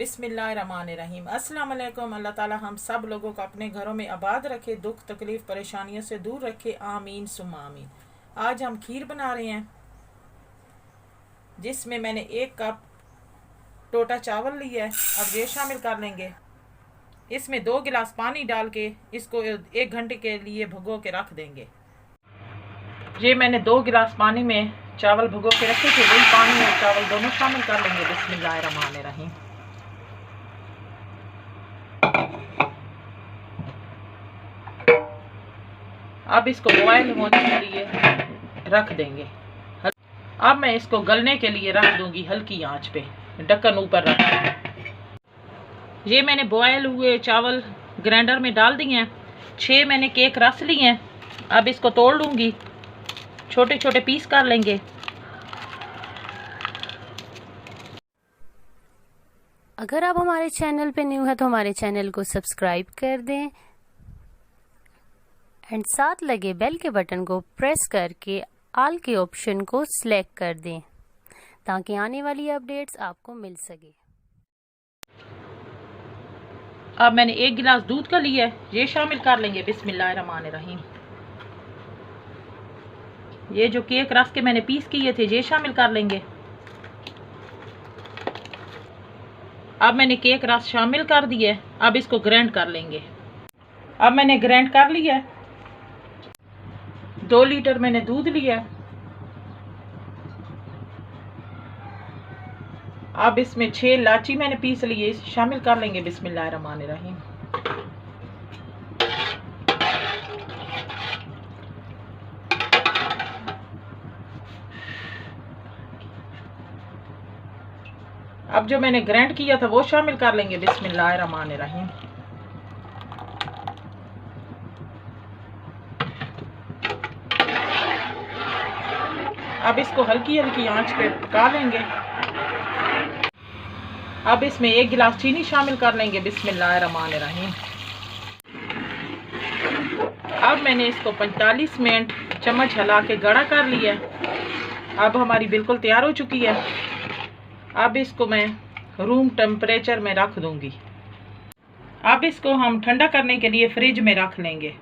बिस्मिल्लाहिर्रहमानिर्रहीम। अस्सलाम वालेकुम। अल्लाह ताला हम सब लोगों को अपने घरों में आबाद रखे, दुख तकलीफ़ परेशानियों से दूर रखे, आमीन सुम्मा आमीन। आज हम खीर बना रहे हैं जिसमें मैंने 1 कप टोटा चावल लिया है। अब ये शामिल कर लेंगे। इसमें 2 गिलास पानी डाल के इसको 1 घंटे के लिए भिगो के रख देंगे। ये मैंने 2 गिलास पानी में चावल भिगो के रखे थे, वही पानी और चावल दोनों शामिल कर लेंगे। बिस्मिल्लाहिर्रहमानिर्रहीम। अब इसको बॉयल होने के लिए रख देंगे। अब मैं इसको गलने के लिए रख दूंगी हल्की आंच पे, ढक्कन ऊपर रख दूंगी। ये मैंने बॉयल हुए चावल ग्राइंडर में डाल दिए हैं। 6 मैंने केक रस लिए हैं। अब इसको तोड़ लूंगी, छोटे छोटे पीस कर लेंगे। अगर आप हमारे चैनल पे न्यू है तो हमारे चैनल को सब्सक्राइब कर दें एंड साथ लगे बेल के बटन को प्रेस करके ऑल के ऑप्शन को सिलेक्ट कर दें ताकि आने वाली अपडेट्स आपको मिल सके। अब मैंने 1 गिलास दूध का लिया है, ये शामिल कर लेंगे। बिस्मिल्लाहिर्रहमानिर्रहीम। ये जो केक रस के मैंने पीस किए थे ये शामिल कर लेंगे। अब मैंने केक रस शामिल कर दिया है। अब इसको ग्राइंड कर लेंगे। अब मैंने ग्राइंड कर लिया है। 2 लीटर मैंने दूध लिया है। अब इसमें 6 इलायची मैंने पीस ली है, शामिल कर लेंगे। बिस्मिल्लाहिर्रहमानिर्रहीम। अब जो मैंने ग्राइंड किया था वो शामिल कर लेंगे। बिस्मिल्लाहिर्रहमानिर्रहीम। अब इसको हल्की हल्की आंच पे पका लेंगे। अब इसमें 1 गिलास चीनी शामिल कर लेंगे। बिस्मिल्लाहिर्रहमानिर्रहीम। अब मैंने इसको 45 मिनट चम्मच हिला के गाढ़ा कर लिया। अब हमारी बिल्कुल तैयार हो चुकी है। अब इसको मैं रूम टेम्परेचर में रख दूंगी। अब इसको हम ठंडा करने के लिए फ्रिज में रख लेंगे।